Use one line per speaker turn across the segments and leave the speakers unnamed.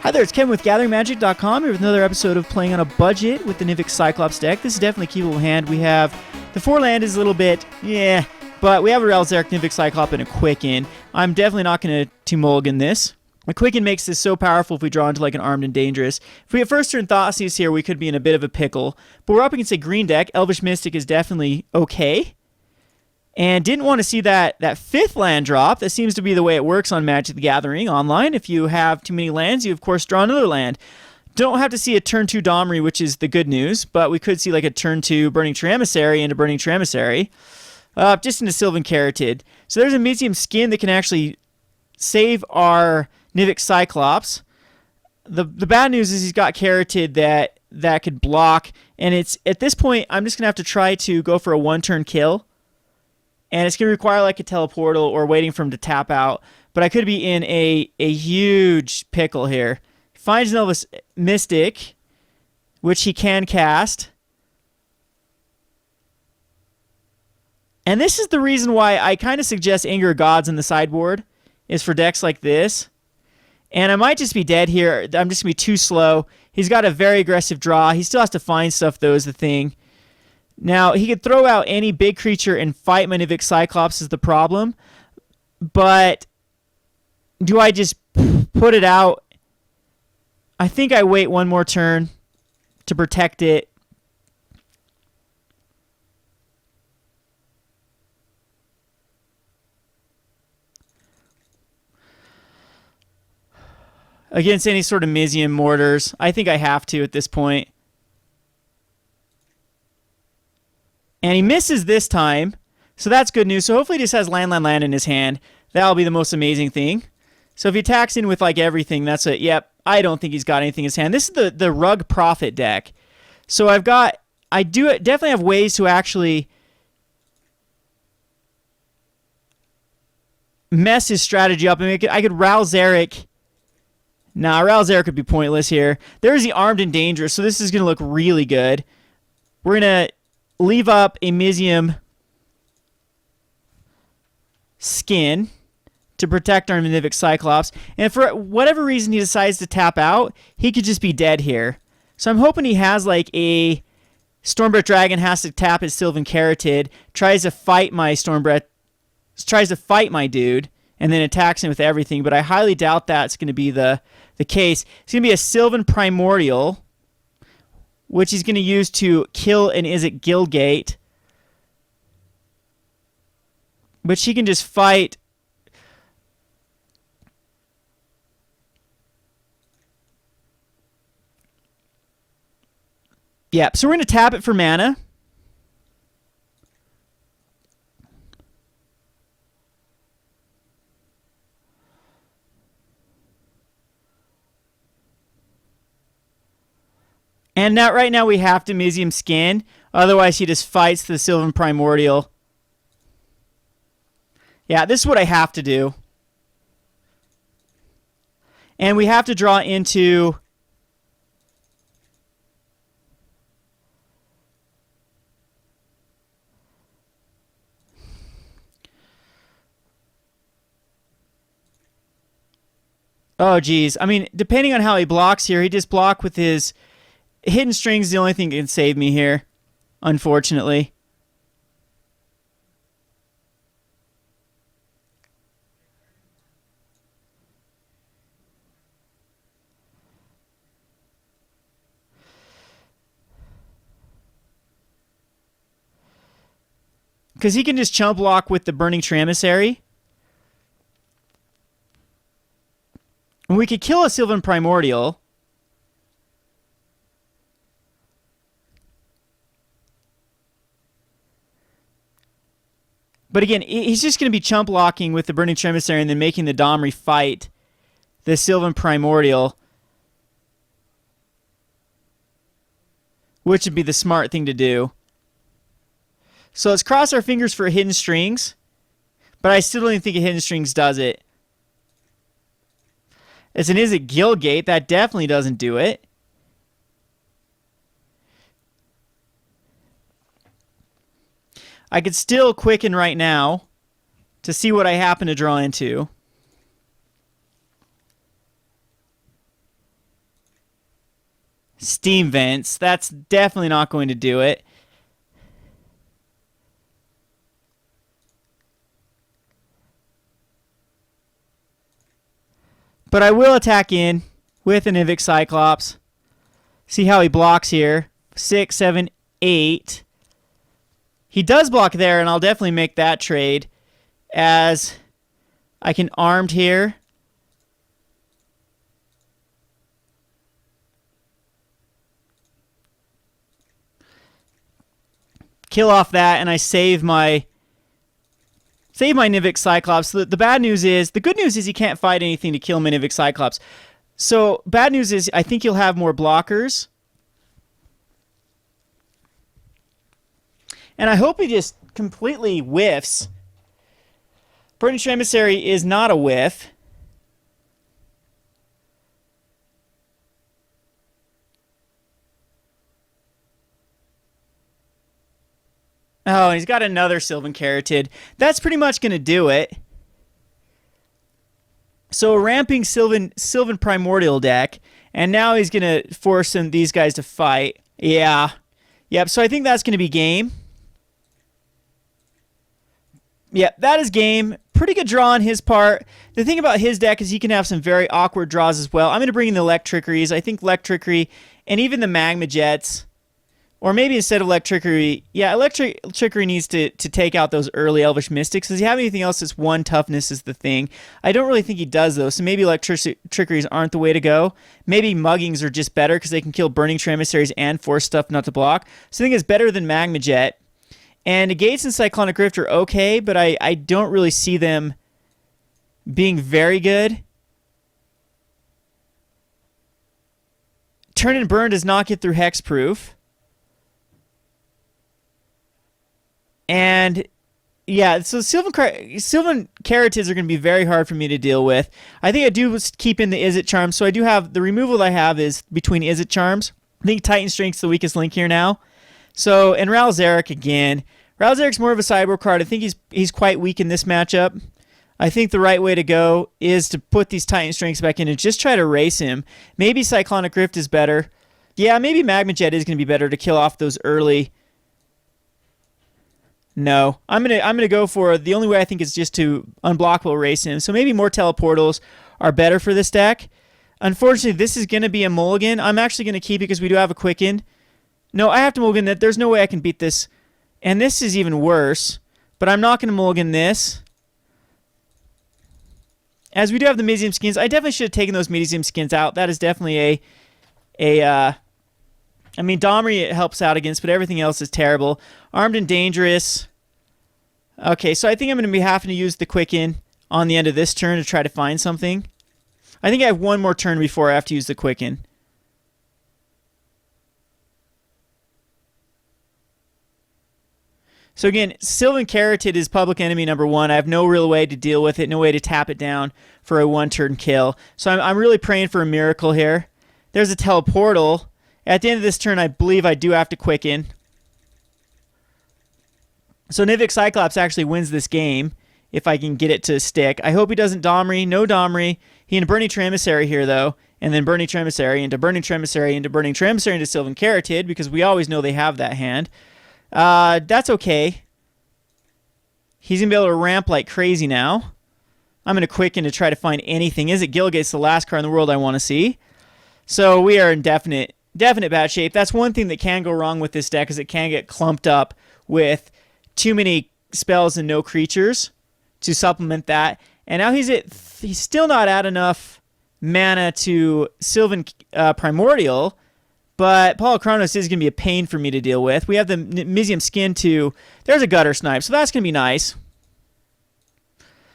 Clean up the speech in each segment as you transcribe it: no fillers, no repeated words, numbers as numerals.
Hi there, it's Kevin with GatheringMagic.com here with another episode of Playing on a Budget with the Nivix Cyclops deck. This is definitely a keepable hand. We have the 4-land is a little bit, but we have a Ral Zarek, Nivix Cyclops, and a Quicken. I'm definitely not going to mulligan this. The Quicken makes this so powerful if we draw into like an Armed and Dangerous. If we get first turn Thoughtseize here, we could be in a bit of a pickle. But we're up against a green deck. Elvish Mystic is definitely okay. And didn't want to see that 5th land drop. That seems to be the way it works on Magic the Gathering online. If you have too many lands, you of course draw another land. Don't have to see a turn 2 Domri, which is the good news, but we could see like a turn 2 Burning Tree Emissary into Burning Tree Emissary. Just into Sylvan Carotid. So there's a Mizzium Skin that can actually save our Nivix Cyclops. The bad news is he's got Carotid that could block, and it's at this point I'm just going to have to try to go for a 1-turn kill. And it's going to require like a teleportal or waiting for him to tap out. But I could be in a huge pickle here. Finds an Elvish Mystic, which he can cast. And this is the reason why I kind of suggest Anger of Gods in the sideboard, is for decks like this. And I might just be dead here. I'm just going to be too slow. He's got a very aggressive draw. He still has to find stuff, though, is the thing. Now, he could throw out any big creature and fight my Nivix Cyclops is the problem. But do I just put it out? I think I wait one more turn to protect it. Against any sort of Mizzium mortars. I think I have to at this point. And he misses this time, so that's good news. So hopefully he just has land in his hand. That'll be the most amazing thing. So if he attacks in with like everything, that's it. Yep, I don't think he's got anything in his hand. This is the Rug Prophet deck. So I definitely have ways to actually mess his strategy up. I could Ral Zarek. Nah, Ral Zarek could be pointless here. There's the Armed and Dangerous, so this is going to look really good. We're going to leave up a Mizzium Skin to protect our Nivix Cyclops. And for whatever reason he decides to tap out, he could just be dead here. So I'm hoping he has like a Stormbreath Dragon, has to tap his Sylvan Carotid, tries to fight my dude, and then attacks him with everything. But I highly doubt that's going to be the case. It's going to be a Sylvan Primordial, which he's going to use to kill an Izzet Guildgate, which he can just fight. Yep, so we're going to tap it for mana. And now, right now we have to Mizzium Skin. Otherwise, he just fights the Sylvan Primordial. Yeah, this is what I have to do. And we have to draw into... Oh, geez. I mean, depending on how he blocks here, he just block with his... Hidden Strings is the only thing that can save me here, unfortunately. Because he can just chump block with the Burning Tree Emissary. And we could kill a Sylvan Primordial. But again, he's just going to be chump blocking with the Burning Tree Emissary and then making the Domri fight the Sylvan Primordial, which would be the smart thing to do. So let's cross our fingers for Hidden Strings, but I still don't think a Hidden Strings does it. It's an Izzet Guildgate. That definitely doesn't do it. I could still Quicken right now to see what I happen to draw into. Steam Vents. That's definitely not going to do it. But I will attack in with a Nivix Cyclops. See how he blocks here. 6, 7, 8. He does block there, and I'll definitely make that trade as I can armed here. Kill off that, and I save my Nivix Cyclops. The bad news is, the good news is he can't fight anything to kill my Nivix Cyclops. So bad news is I think he'll have more blockers. And I hope he just completely whiffs. Burning Emissary is not a whiff. Oh, he's got another Sylvan Carotid. That's pretty much going to do it. So a ramping Sylvan Primordial deck, and now he's going to force these guys to fight. Yeah. Yep, so I think that's going to be game. Yep, that is game. Pretty good draw on his part. The thing about his deck is he can have some very awkward draws as well. I'm going to bring in the Electrickeries. I think Electrickery and even the Magma Jets. Or maybe instead of Electrickery, yeah, Electrickery needs to take out those early Elvish Mystics. Does he have anything else that's 1 toughness is the thing? I don't really think he does, though, so maybe Electrickeries aren't the way to go. Maybe Muggings are just better because they can kill Burning Emissaries and force stuff not to block. So I think it's better than Magma Jet. And Negates and Cyclonic Rift are okay, but I don't really see them being very good. Turn and Burn does not get through Hexproof. And yeah, so Sylvan Carotids are going to be very hard for me to deal with. I think I do keep in the Izzet Charm, so I do have, the removal I have is between Izzet Charms. I think Titan Strength's the weakest link here now. So, and Ral Zarek again. Ral Zarek's more of a sideboard card. I think he's quite weak in this matchup. I think the right way to go is to put these Titan Strengths back in and just try to race him. Maybe Cyclonic Rift is better. Yeah, maybe Magma Jet is going to be better to kill off those early. No, I'm gonna go for, the only way I think is just to unblockable race him. So maybe more teleportals are better for this deck. Unfortunately, this is gonna be a mulligan. I'm actually gonna keep it because we do have a Quicken. No, I have to mulligan that. There's no way I can beat this. And this is even worse. But I'm not gonna mulligan this. As we do have the Mizzium Skins, I definitely should have taken those Mizzium Skins out. That is definitely I mean, Domri it helps out against, but everything else is terrible. Armed and Dangerous. Okay, so I think I'm going to be having to use the Quicken on the end of this turn to try to find something. I think I have one more turn before I have to use the Quicken. So again, Sylvan Carotid is public enemy number 1. I have no real way to deal with it, no way to tap it down for a 1-turn kill. So I'm really praying for a miracle here. There's a Teleportal. At the end of this turn, I believe I do have to Quicken. So Nivix Cyclops actually wins this game if I can get it to stick. I hope he doesn't Domri. No Domri. He can Burning Emissary here, though. And then Burning Emissary into Burning Emissary into Burning Emissary into Sylvan Carotid, because we always know they have that hand. That's okay. He's going to be able to ramp like crazy now. I'm going to Quicken to try to find anything. Izzet Guildgate's the last card in the world I want to see. So we are in definite bad shape. That's one thing that can go wrong with this deck, is it can get clumped up with too many spells and no creatures to supplement that. And now he's still not at enough mana to Sylvan Primordial, but Polychronos is going to be a pain for me to deal with. We have the Mizzium Skin too. There's a Guttersnipe, so that's going to be nice,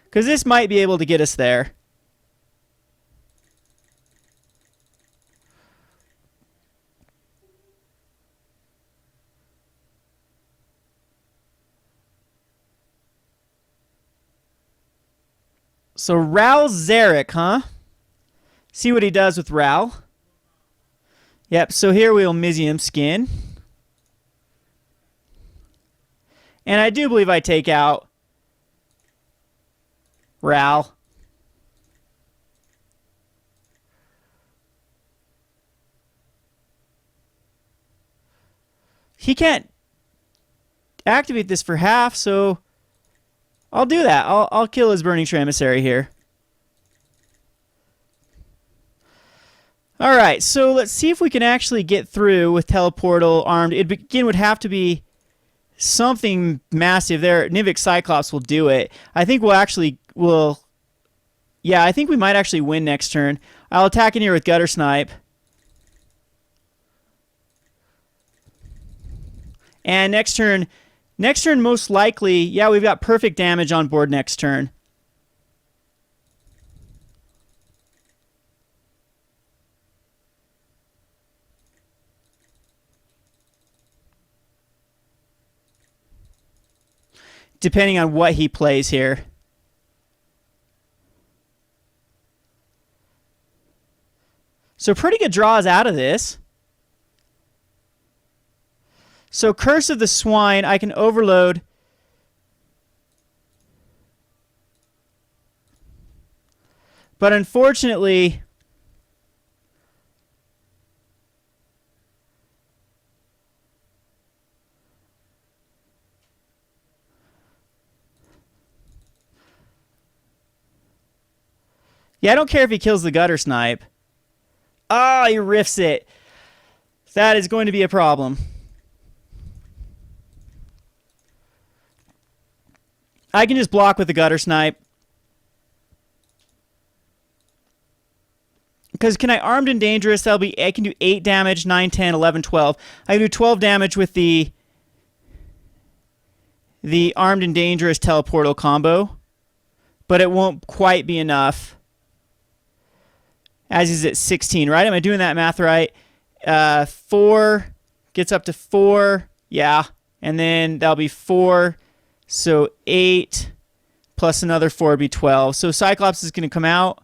because this might be able to get us there. So Ral Zarek, huh? See what he does with Ral. Yep, so here we'll Mizzium Skin. And I do believe I take out Ral. he can't activate this for half, so I'll do that. I'll kill his Burning Tree Emissary here. Alright, so let's see if we can actually get through with Teleportal armed. It again would have to be something massive there. Nivix Cyclops will do it. I think yeah, I think we might actually win next turn. I'll attack in here with Guttersnipe. And next turn most likely, yeah, we've got perfect damage on board next turn. Depending on what he plays here. So pretty good draws out of this. So Curse of the Swine, I can overload. But unfortunately, yeah, I don't care if he kills the Guttersnipe. Ah, he riffs it. That is going to be a problem. I can just block with the Guttersnipe. Because can I Armed and Dangerous? That'll be, I can do 8 damage, 9, 10, 11, 12. I can do 12 damage with the Armed and Dangerous Teleportal combo. But it won't quite be enough. As is at 16, right? Am I doing that math right? 4 gets up to 4. Yeah. And then that'll be 4. So 8 plus another 4 would be 12. So Cyclops is going to come out.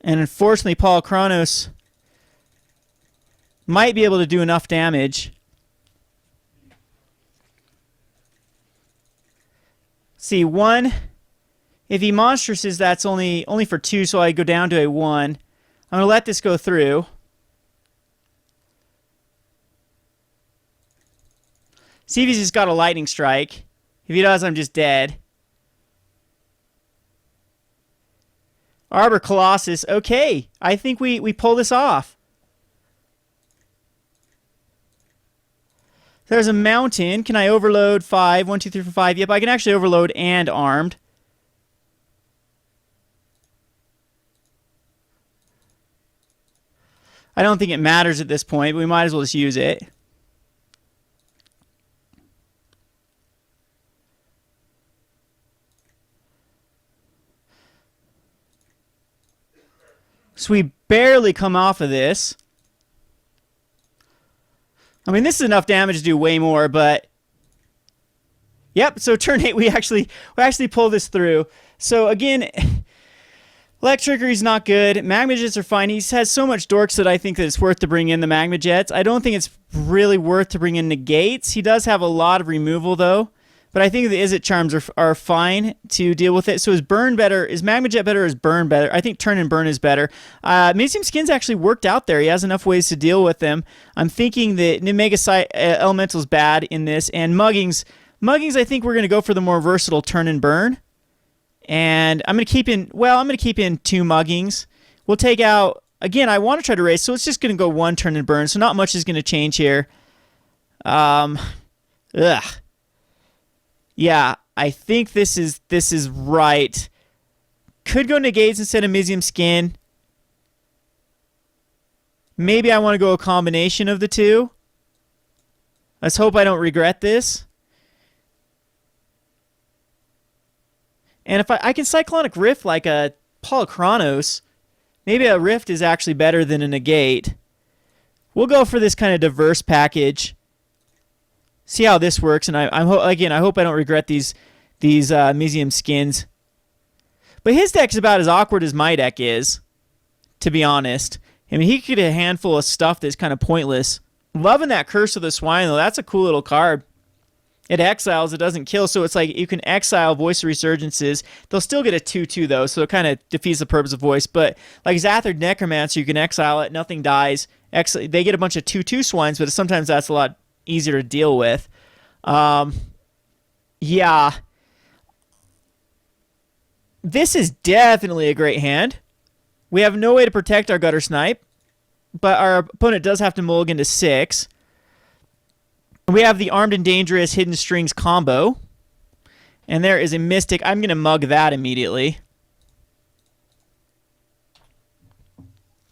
And unfortunately, Paul Kronos might be able to do enough damage. See, 1. If he monstresses, that's only for 2, so I go down to a 1. I'm going to let this go through. See if he's just got a Lightning Strike. If he does, I'm just dead. Arbor Colossus. Okay, I think we pull this off. There's a mountain. Can I overload 5? 1, 2, 3, 4, 5. Yep, I can actually overload and armed. I don't think it matters at this point, but we might as well just use it. So we barely come off of this. I mean, this is enough damage to do way more, but... Yep, so turn 8, we actually pull this through. So again... Electrickery's not good. Magma Jets are fine. He has so much dorks that I think that it's worth to bring in the Magma Jets. I don't think it's really worth to bring in Negates. He does have a lot of removal, though. But I think the Izzet Charms are fine to deal with it. So is Burn better? Is Magma Jet better or is Burn better? I think Turn and Burn is better. Mizzium Skin's actually worked out there. He has enough ways to deal with them. I'm thinking that Nivmagus Elemental is bad in this. And Muggings, I think we're going to go for the more versatile Turn and Burn. And I'm going to keep in, well, I'm going to keep in 2 Muggings. We'll take out, again, I want to try to race, so it's just going to go 1 Turn and Burn, so not much is going to change here. Yeah, I think this is right. Could go Negates instead of Mizzium Skin. Maybe I want to go a combination of the 2. Let's hope I don't regret this. And if I can Cyclonic Rift like a Polychronos, maybe a Rift is actually better than a Negate. We'll go for this kind of diverse package. See how this works, and I hope I don't regret these Mizzium Skins. But his deck's about as awkward as my deck is, to be honest. I mean, he could get a handful of stuff that's kind of pointless. Loving that Curse of the Swine, though. That's a cool little card. It exiles, it doesn't kill, so it's like you can exile Voice of Resurgences. They'll still get a 2/2 though, so it kind of defeats the purpose of Voice. But like Zathered Necromancer, you can exile it, nothing dies. They get a bunch of 2/2 swines, but sometimes that's a lot easier to deal with. Yeah. This is definitely a great hand. We have no way to protect our Guttersnipe, but our opponent does have to mulligan to 6. We have the Armed and Dangerous Hidden Strings combo. And there is a Mystic. I'm going to mug that immediately.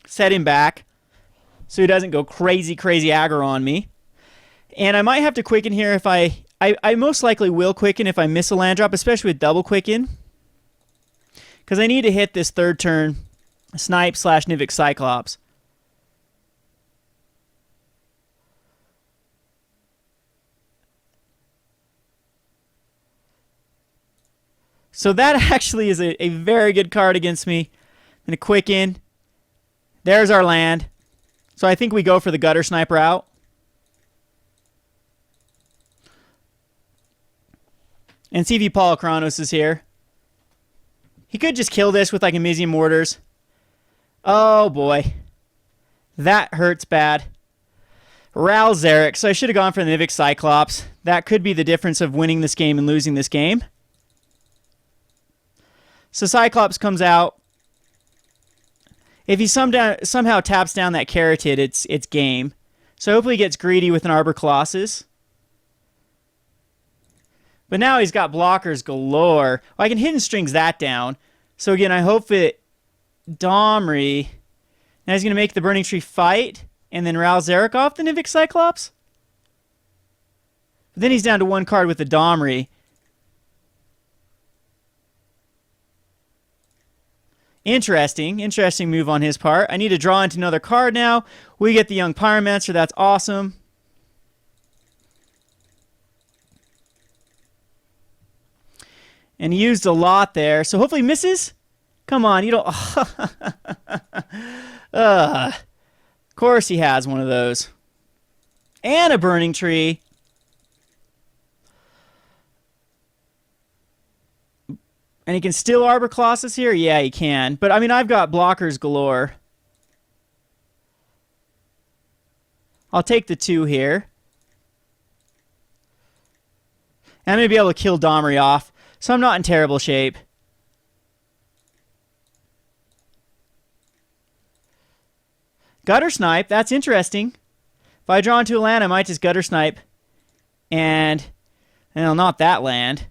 Set him back so he doesn't go crazy aggro on me. And I might have to Quicken here if I most likely will Quicken if I miss a land drop, especially with double Quicken. Because I need to hit this third turn Snipe / Nivix Cyclops. So that actually is a very good card against me. I'm going to Quicken. There's our land. So I think we go for the Guttersnipe route. And see if Paul Kronos is here. He could just kill this with like a Mizzium Mortars. Oh boy. That hurts bad. Ral Zarek. So I should have gone for the Nivix Cyclops. That could be the difference of winning this game and losing this game. So Cyclops comes out. If he somehow taps down that Carotid, it's game. So hopefully he gets greedy with an Arbor Colossus. But now he's got blockers galore. Well, I can Hidden Strings that down. So again, I hope it Domri. Now he's going to make the Burning Tree fight. And then Ral Zarek off the Nivix Cyclops. But then he's down to one card with the Domri. Interesting move on his part. I need to draw into another card now. We get the Young Pyromancer. That's awesome. And he used a lot there. So hopefully he misses. Come on, you don't... Of course he has one of those. And a Burning Tree. And he can still Arbor Colossus here? Yeah, he can. But, I mean, I've got blockers galore. I'll take the 2 here. And I'm going to be able to kill Domri off. So I'm not in terrible shape. Guttersnipe, that's interesting. If I draw into a land, I might just Guttersnipe. And, well, not that land.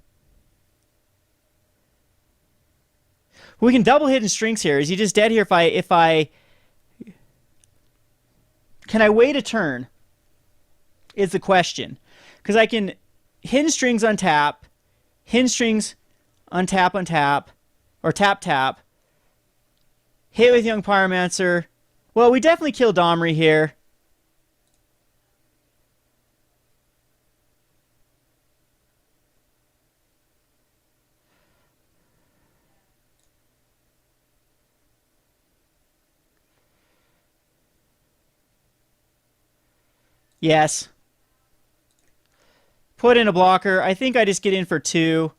We can double Hidden Strings here. Is he just dead here if I... Can I wait a turn? Is the question. Because I can Hidden Strings untap, Hidden Strings untap, or tap, hit with Young Pyromancer. Well, we definitely kill Domri here. Yes. Put in a blocker. I think I just get in for 2.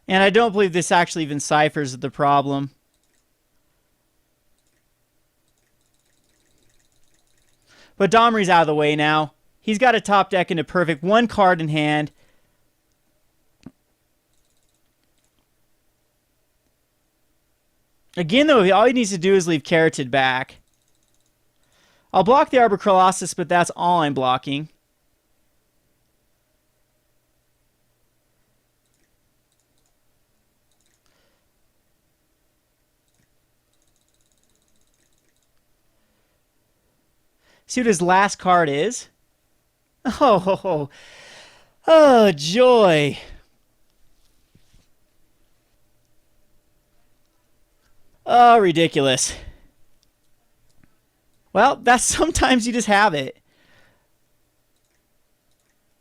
And I don't believe this actually even ciphers the problem. But Domri's out of the way now. He's got a top deck into perfect. 1 card in hand. Again, though, all he needs to do is leave Carotid back. I'll block the Arbor Colossus, but that's all I'm blocking. See what his last card is? Oh, joy. Oh, ridiculous. Well, that's sometimes you just have it.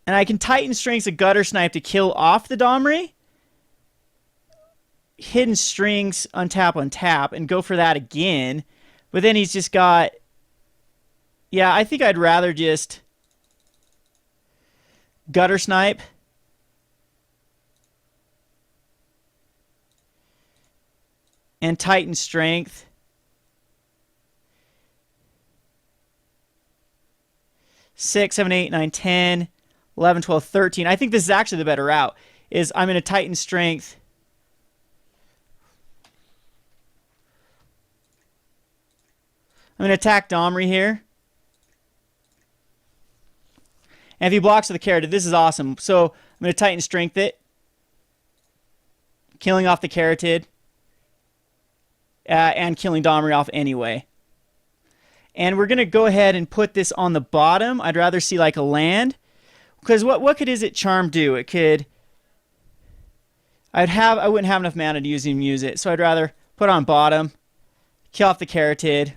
And I can Titan Strings a Guttersnipe to kill off the Domri. Hidden Strings, untap, and go for that again. But then he's just got... Yeah, I think I'd rather just Guttersnipe. And Titan Strength. 6, 7, 8, 9, 10, 11, 12, 13. I think this is actually the better route. Is I'm going to Titan Strength. I'm going to attack Domri here. And if he blocks with the Carotid, this is awesome. So I'm going to Titan Strength it. Killing off the Carotid. And killing Domri off anyway. And we're going to go ahead and put this on the bottom. I'd rather see like a land. Because what could Izzet Charm do? It could... I wouldn't have enough mana to even use it. So I'd rather put it on bottom. Kill off the Carotid.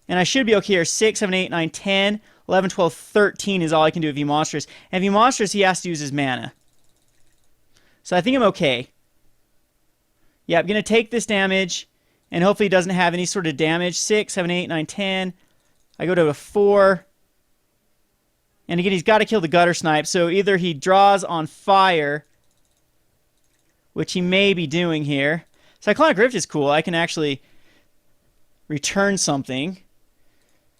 And I should be okay here. 6, 7, 8, 9, 10, 11, 12, 13 is all I can do if he monsters. And if he monsters, he has to use his mana. So I think I'm okay. Yeah, I'm going to take this damage. And hopefully he doesn't have any sort of damage. 6, 7, 8, 9, 10. I go to a 4. And again, he's got to kill the Guttersnipe. So either he draws on fire, which he may be doing here. Cyclonic Rift is cool. I can actually return something.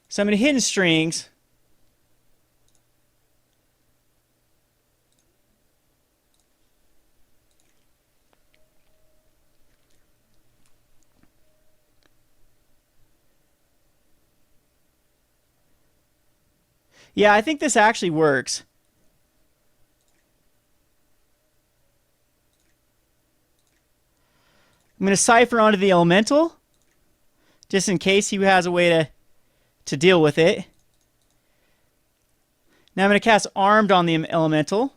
So I'm going to Hidden Strings. Yeah, I think this actually works. I'm going to Cypher onto the Elemental, just in case he has a way to deal with it. Now I'm going to cast Armed on the Elemental.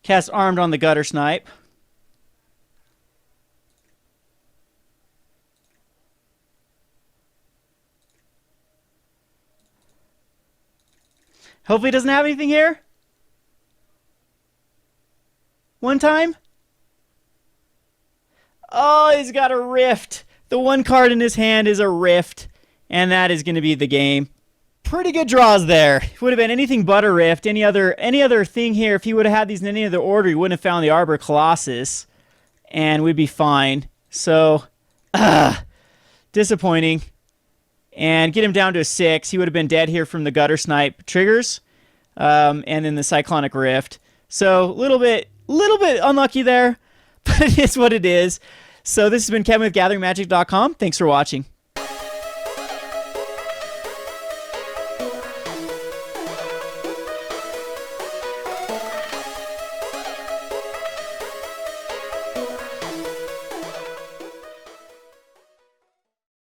Cast Armed on the Guttersnipe. Hopefully he doesn't have anything here. One time. Oh, he's got a Rift. The one card in his hand is a Rift. And that is going to be the game. Pretty good draws there. It would have been anything but a Rift. Any other thing here, if he would have had these in any other order, he wouldn't have found the Arbor Colossus. And we'd be fine. So, disappointing. And get him down to a 6. He would have been dead here from the Guttersnipe triggers. And then the Cyclonic Rift. So, a little bit unlucky there. But it is what it is. So, this has been Kevin with GatheringMagic.com. Thanks for watching.